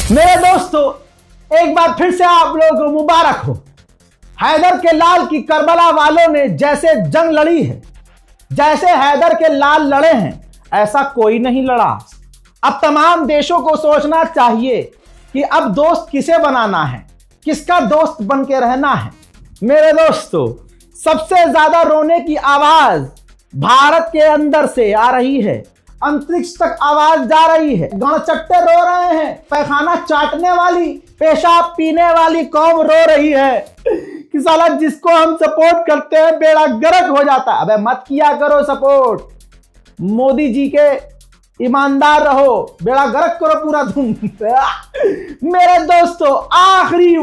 मेरे दोस्तों, एक बार फिर से आप लोगों को मुबारक हो। हैदर के लाल की करबला वालों ने जैसे जंग लड़ी है, जैसे हैदर के लाल लड़े हैं, ऐसा कोई नहीं लड़ा। अब तमाम देशों को सोचना चाहिए कि अब दोस्त किसे बनाना है, किसका दोस्त बन के रहना है। मेरे दोस्तों, सबसे ज्यादा रोने की आवाज भारत के अंदर से आ रही है, अंतरिक्ष तक आवाज जा रही है। गणचट्टे रो रहे हैं, पैखाना चाटने वाली, पेशाब पीने वाली कौम रो रही है कि साला जिसको हम सपोर्ट करते हैं बेड़ा गर्क हो जाता है। अबे मत किया करो सपोर्ट, मोदी जी के ईमानदार रहो, बेड़ा गर्क करो पूरा तुम। मेरे दोस्तों, आखिरी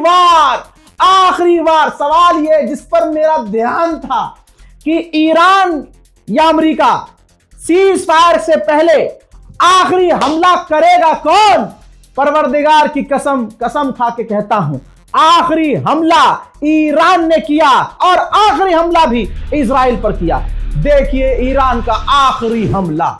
बार सवाल ये जिस पर मेरा ध्यान था कि ईरान या अमेरिका सीज फायर से पहले आखिरी हमला करेगा कौन। परवरदिगार की कसम खा के कहता हूं, आखिरी हमला ईरान ने किया और आखिरी हमला भी इजराइल पर किया। देखिए ईरान का आखिरी हमला।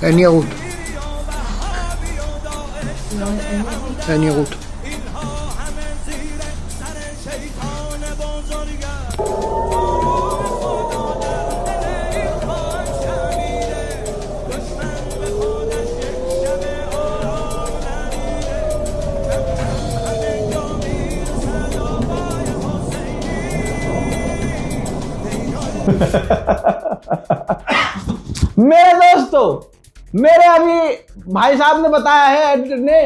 אין ירות. אין ירות. मेरे दोस्तों, मेरे अभी भाई साहब ने बताया है एडिटर ने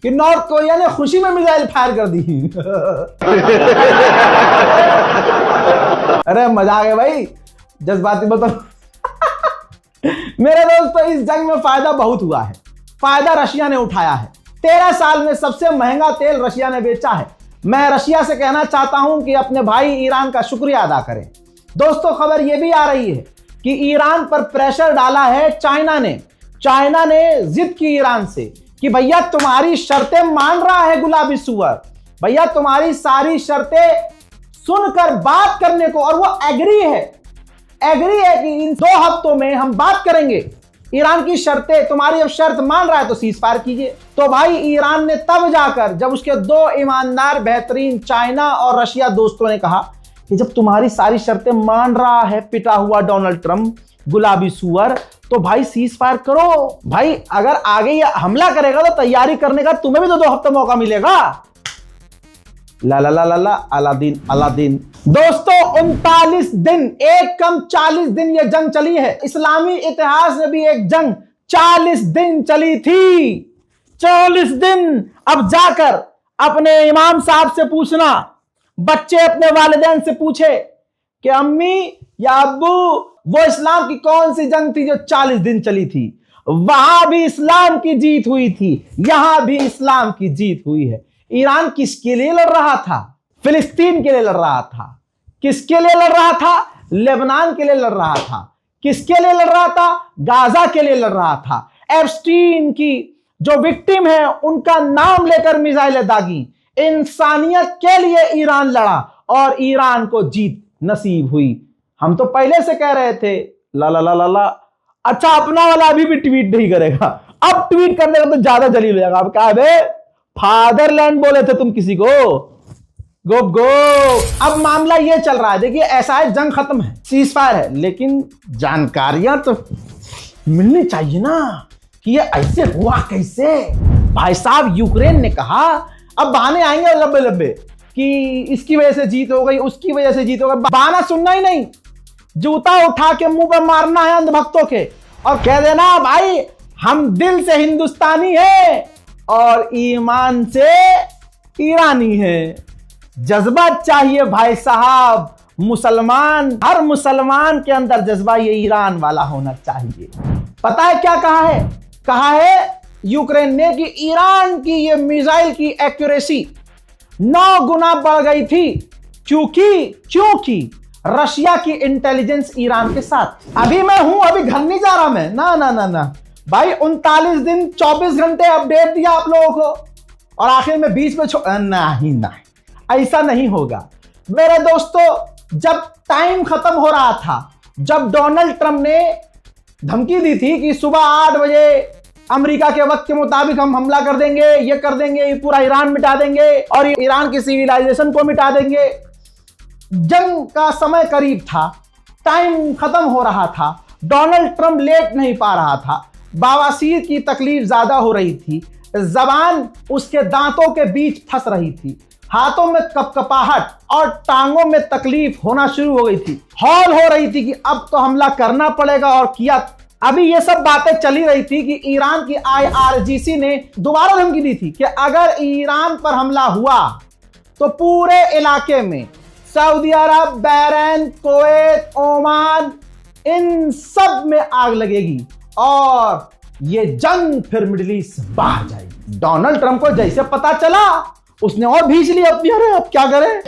कि नॉर्थ कोरिया ने खुशी में मिसाइल फायर कर दी। अरे मजा आ गया भाई, जज्बाती बताओ। मेरे दोस्तों, इस जंग में फायदा बहुत हुआ है। फायदा रशिया ने उठाया है। 13 साल में सबसे महंगा तेल रशिया ने बेचा है। मैं रशिया से कहना चाहता हूं कि अपने भाई ईरान का शुक्रिया अदा करें। दोस्तों, खबर यह भी आ रही है कि ईरान पर प्रेशर डाला है चाइना ने जिद की ईरान से कि भैया तुम्हारी शर्तें मान रहा है गुलाबी सुअर, भैया तुम्हारी सारी शर्तें सुनकर बात करने को, और वो एग्री है कि इन 2 हफ्तों में हम बात करेंगे। ईरान की शर्तें, तुम्हारी अब शर्त मान रहा है तो सीज फायर कीजिए। तो भाई ईरान ने तब जाकर, जब उसके 2 ईमानदार बेहतरीन चाइना और रशिया दोस्तों ने कहा कि जब तुम्हारी सारी शर्तें मान रहा है पिटा हुआ डोनाल्ड ट्रंप गुलाबी सुअर, तो भाई सीज फायर करो। भाई अगर आगे ये हमला करेगा तो तैयारी करने का तुम्हें भी तो 2 हफ्ते मौका मिलेगा। ला ला ला ला ला अलादीन। दोस्तों, 39 दिन, एक कम 40 दिन ये जंग चली है। इस्लामी इतिहास में भी एक जंग 40 दिन चली थी। 40 दिन। अब जाकर अपने इमाम साहब से पूछना, बच्चे अपने वालिदैन से पूछे कि अम्मी या अब्बू, वो इस्लाम की कौन सी जंग थी जो 40 दिन चली थी। वहां भी इस्लाम की जीत हुई थी, यहां भी इस्लाम की जीत हुई है। ईरान किसके लिए लड़ रहा था? फिलिस्तीन के लिए लड़ रहा था। किसके लिए लड़ रहा था? लेबनान के लिए लड़ रहा था। किसके लिए लड़ रहा था? गाजा के लिए लड़ रहा था। एप्स्टीन की जो विक्टिम है उनका नाम लेकर मिसाइलें दागी। इंसानियत के लिए ईरान लड़ा और ईरान को जीत नसीब हुई। हम तो पहले से कह रहे थे ला ला ला ला ला। अच्छा, अपना वाला अभी भी ट्वीट नहीं करेगा, अब ट्वीट करने का तो ज्यादा जलील हो जाएगा। अब क्या है, फादरलैंड बोले थे तुम किसी को, गोप गोप। अब मामला ये चल रहा है, देखिए ऐसा है, जंग खत्म है, सीज फायर है, लेकिन जानकारियां तो मिलनी चाहिए ना कि ये ऐसे हुआ कैसे। भाई साहब, यूक्रेन ने कहा, अब बहाने आएंगे लंबे लंबे कि इसकी वजह से जीत हो गई, उसकी वजह से जीत हो गई। बहाना सुनना ही नहीं, जूता उठा के मुंह पर मारना है अंधभक्तों के और कह देना भाई हम दिल से हिंदुस्तानी है और ईमान से ईरानी है। जज्बा चाहिए भाई साहब, मुसलमान, हर मुसलमान के अंदर जज्बा ये ईरान वाला होना चाहिए। पता है क्या कहा है? कहा है यूक्रेन ने कि ईरान की ये मिसाइल की एक्यूरेसी 9 गुना बढ़ गई थी क्योंकि रशिया की इंटेलिजेंस ईरान के साथ। अभी मैं हूं, अभी घर नहीं जा रहा मैं, ना ना ना ना भाई, 39 दिन 24 घंटे अपडेट दिया आप लोगों को और आखिर में बीच में नहीं, ऐसा नहीं होगा मेरे दोस्तों। जब टाइम खत्म हो रहा था, जब डोनाल्ड ट्रंप ने धमकी दी थी कि सुबह 8 बजे अमेरिका के वक्त के मुताबिक हम हमला कर देंगे, ये कर देंगे, ये पूरा ईरान मिटा देंगे और ईरान की सिविलाइजेशन को मिटा देंगे। जंग का समय करीब था, टाइम खत्म हो रहा था, डोनाल्ड ट्रंप लेट नहीं पा रहा था, बवासीर की तकलीफ ज्यादा हो रही थी, जबान उसके दांतों के बीच फंस रही थी, हाथों में कपकपाहट और टांगों में तकलीफ होना शुरू हो गई थी, हॉल हो रही थी कि अब तो हमला करना पड़ेगा और किया। अभी ये सब बातें चली रही थी कि ईरान की IRGC ने दोबारा धमकी दी थी कि अगर ईरान पर हमला हुआ तो पूरे इलाके में सऊदी अरब, बहरीन, कुवैत, ओमान, इन सब में आग लगेगी और ये जंग फिर मिडिल ईस्ट से बाहर जाएगी। डोनाल्ड ट्रंप को जैसे पता चला उसने और भींच लिया अपनी, अरे अब क्या करें।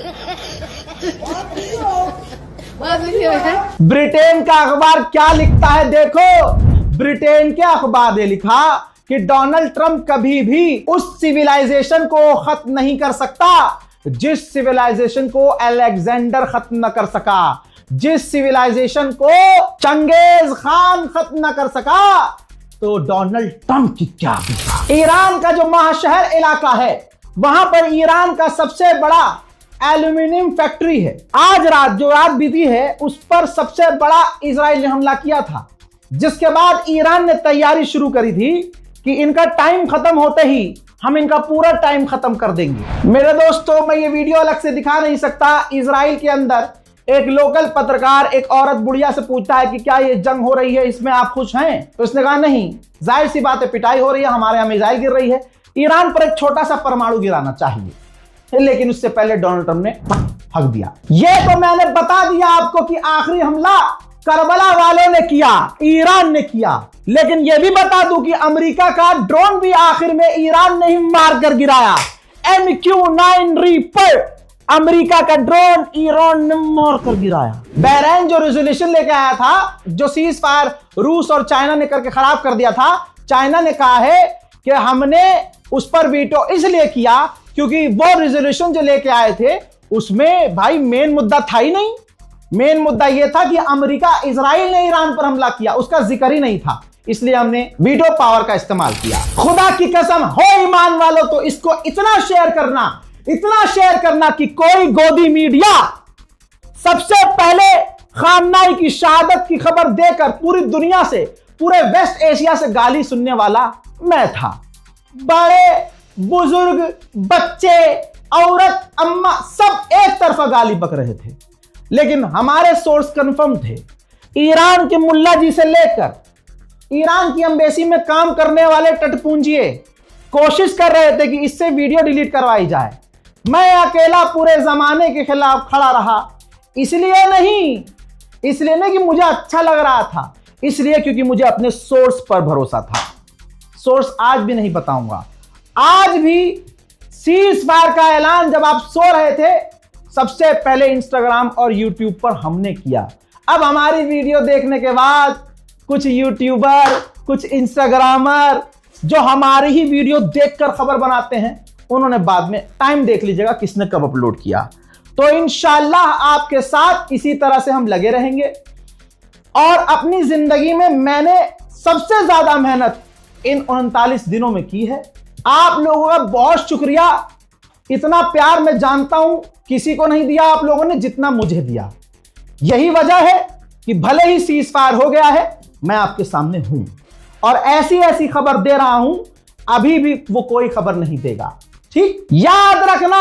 ब्रिटेन का अखबार क्या लिखता है देखो। ब्रिटेन के अखबार ने लिखा कि डोनाल्ड ट्रंप कभी भी उस सिविलाइजेशन को खत्म नहीं कर सकता जिस सिविलाइजेशन को अलेक्जेंडर खत्म न कर सका, जिस सिविलाइजेशन को चंगेज खान खत्म न कर सका, तो डोनाल्ड ट्रंप की क्या बिता। ईरान का जो महाशहर इलाका है वहां पर ईरान का सबसे बड़ा एल्यूमिनियम फैक्ट्री है। आज रात जो रात बीती है उस पर सबसे बड़ा इजराइल ने हमला किया था, जिसके बाद ईरान ने तैयारी शुरू करी थी कि इनका टाइम खत्म होते ही हम इनका पूरा टाइम खत्म कर देंगे। मेरे दोस्तों, मैं ये वीडियो अलग से दिखा नहीं सकता। इजराइल के अंदर एक लोकल पत्रकार एक औरत बुढ़िया से पूछता है कि क्या ये जंग हो रही है, इसमें आप खुश हैं? तो उसने कहा नहीं, जाहिर सी बात है पिटाई हो रही है, हमारे यहाँ मिसाइल गिर रही है, ईरान पर एक छोटा सा परमाणु गिराना चाहिए, लेकिन उससे पहले डोनाल्ड ट्रंप ने हक दिया। ये तो मैंने बता दिया आपको कि आखिरी हमला करबला वालों ने किया, ईरान ने किया, लेकिन यह भी बता दूं कि अमेरिका का ड्रोन भी आखिर में ईरान ने ही मार कर गिराया। MQ-9 रीपर अमेरिका का ड्रोन ईरान ने मार कर गिराया। बहरीन जो रेजोल्यूशन लेके आया था, जो सीज फायर रूस और चाइना ने करके खराब कर दिया था, चाइना ने कहा है कि हमने उस पर वीटो इसलिए किया क्योंकि वो रेजोल्यूशन जो लेके आए थे उसमें भाई मेन मुद्दा था ही नहीं। मेन मुद्दा यह था कि अमेरिका, इजराइल ने ईरान पर हमला किया, उसका जिक्र ही नहीं था, इसलिए हमने वीटो पावर का इस्तेमाल किया। खुदा की कसम हो ईमान वालों, तो इसको इतना शेयर करना कि कोई गोदी मीडिया सबसे पहले खामनाई की शहादत की खबर देकर पूरी दुनिया से, पूरे वेस्ट एशिया से गाली सुनने वाला मैं था। बड़े बुजुर्ग, बच्चे, औरत, अम्मा सब एक तरफा गाली बक रहे थे, लेकिन हमारे सोर्स कंफर्म थे। ईरान के मुल्ला जी से लेकर ईरान की एम्बेसी में काम करने वाले टटपूंजिए कोशिश कर रहे थे कि इससे वीडियो डिलीट करवाई जाए। मैं अकेला पूरे जमाने के खिलाफ खड़ा रहा, इसलिए नहीं कि मुझे अच्छा लग रहा था, इसलिए क्योंकि मुझे अपने सोर्स पर भरोसा था। सोर्स आज भी नहीं बताऊंगा। आज भी सीज फायर का ऐलान जब आप सो रहे थे, सबसे पहले इंस्टाग्राम और यूट्यूब पर हमने किया। अब हमारी वीडियो देखने के बाद कुछ यूट्यूबर, कुछ इंस्टाग्रामर जो हमारी ही वीडियो देखकर खबर बनाते हैं, उन्होंने बाद में टाइम देख लीजिएगा किसने कब अपलोड किया। तो इंशाल्लाह आपके साथ इसी तरह से हम लगे रहेंगे। और अपनी जिंदगी में मैंने सबसे ज्यादा मेहनत इन 39 दिनों में की है। आप लोगों का बहुत शुक्रिया। इतना प्यार मैं जानता हूं किसी को नहीं दिया आप लोगों ने जितना मुझे दिया। यही वजह है कि भले ही सीज फायर हो गया है, मैं आपके सामने हूं और ऐसी खबर दे रहा हूं, अभी भी वो कोई खबर नहीं देगा। ठीक, याद रखना,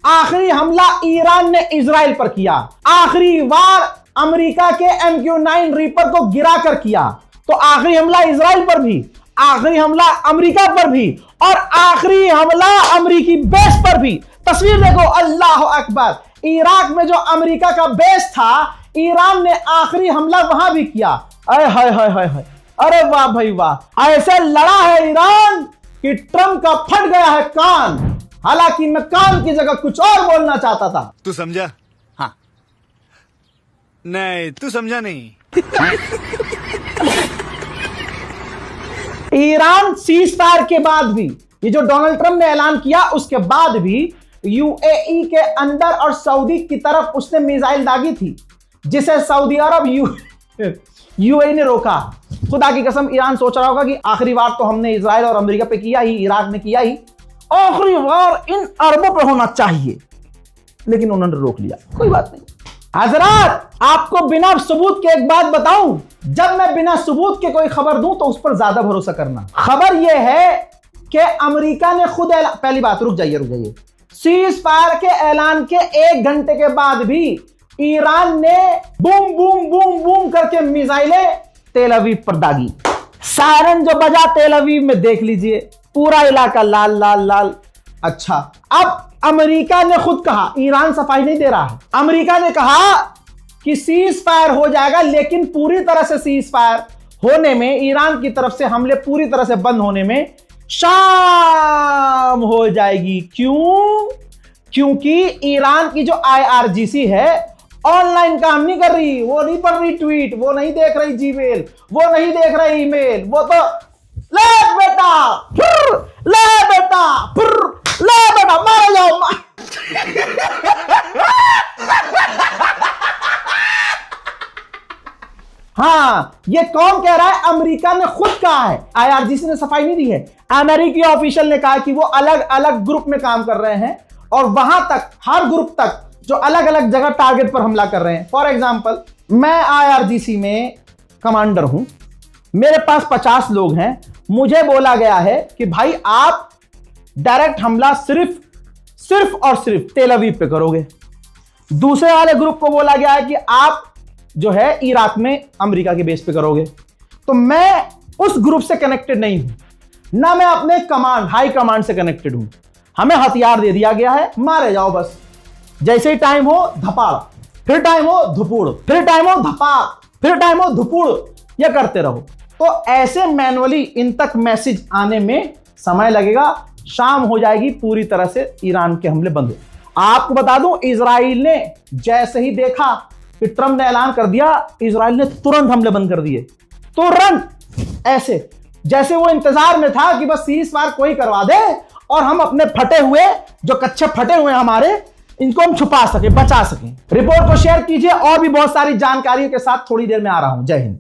आखिरी हमला ईरान ने इजराइल पर किया, आखिरी वार अमेरिका के MQ-9 रीपर को गिरा कर किया, तो आखिरी हमला इजराइल पर भी, आखिरी हमला अमेरिका पर भी और आखिरी हमला अमेरिकी बेस पर भी तस्वीर देखो, अल्लाह अकबर। इराक में जो अमेरिका का बेस था, ईरान ने आखिरी हमला वहां भी किया। अरे हाय हाय हाय हाय, अरे वाह भाई वाह, ऐसे लड़ा है ईरान कि ट्रंप का फट गया है कान। हालांकि मैं कान की जगह कुछ और बोलना चाहता था। तू समझा? हाँ। नहीं, तू समझा नहीं। ईरान सीज फायर के बाद भी, ये जो डोनाल्ड ट्रंप ने ऐलान किया उसके बाद भी यूएई के अंदर और सऊदी की तरफ उसने मिसाइल दागी थी, जिसे सऊदी अरब यूएई ने रोका। खुदा की कसम, ईरान सोच रहा होगा कि आखिरी वार तो हमने इजराइल और अमेरिका पे किया ही, इराक में किया ही, आखिरी वार इन अरबों पे होना चाहिए, लेकिन उन्होंने रोक लिया। कोई बात नहीं। हजरात, आपको बिना सबूत के एक बात बताऊं, जब मैं बिना सबूत के कोई खबर दूं तो उस पर ज्यादा भरोसा करना। खबर यह है कि अमेरिका ने खुद पहली बात, रुक जाइए, सीज फायर के ऐलान के 1 घंटे के बाद भी ईरान ने बूम बूम बूम बूम करके मिसाइलें तेल अवीव पर दागी। सायरन जो बजा तेल अवीव में, देख लीजिए पूरा इलाका लाल लाल लाल। अच्छा, अब अमेरिका ने खुद कहा, ईरान सफाई नहीं दे रहा है, अमेरिका ने कहा कि सीज फायर हो जाएगा, लेकिन पूरी तरह से सीज फायर होने में, ईरान की तरफ से हमले पूरी तरह से बंद होने में शाम हो जाएगी। क्यों? क्योंकि ईरान की जो IRGC है ऑनलाइन काम नहीं कर रही, वो नहीं पढ़ रही ट्वीट, वो नहीं देख रही जीमेल, वो नहीं देख रही ईमेल, वो तो ले बेटा ले बेटा ले बेटा मार जाओ हाँ, ये कौन कह रहा है? अमेरिका ने खुद कहा है, IRGC ने सफाई नहीं दी है। अमेरिकी ऑफिशियल ने कहा कि वो अलग अलग ग्रुप में काम कर रहे हैं और वहां तक, हर ग्रुप तक जो अलग अलग जगह टारगेट पर हमला कर रहे हैं। फॉर एग्जाम्पल, मैं IRGC में कमांडर हूं, मेरे पास 50 लोग हैं, मुझे बोला गया है कि भाई आप डायरेक्ट हमला सिर्फ और सिर्फ तेल अवीव पे करोगे। दूसरे वाले ग्रुप को बोला गया है कि आप जो है इराक में अमेरिका के बेस पे करोगे। तो मैं उस ग्रुप से कनेक्टेड नहीं हूं, ना मैं अपने हाई कमांड से कनेक्टेड हूं। हमें हथियार दे दिया गया है, मारे जाओ बस। जैसे ही टाइम हो धपाड़, फिर टाइम हो धुपुड़, फिर टाइम हो धपाड़, फिर टाइम हो धुपुड़, ये करते रहो। तो ऐसे मैनुअली इन तक मैसेज आने में समय लगेगा, शाम हो जाएगी, पूरी तरह से ईरान के हमले बंद हो। आपको बता दूं, इजराइल ने जैसे ही देखा कि ट्रंप ने ऐलान कर दिया, इजराइल ने तुरंत हमले बंद कर दिए। तुरंत, ऐसे जैसे वो इंतजार में था कि बस सीज फायर कोई करवा दे और हम अपने फटे हुए, जो कच्चे फटे हुए हमारे, इनको हम छुपा सके, बचा सकें। रिपोर्ट को शेयर कीजिए, और भी बहुत सारी जानकारियों के साथ थोड़ी देर में आ रहा हूं। जय हिंद।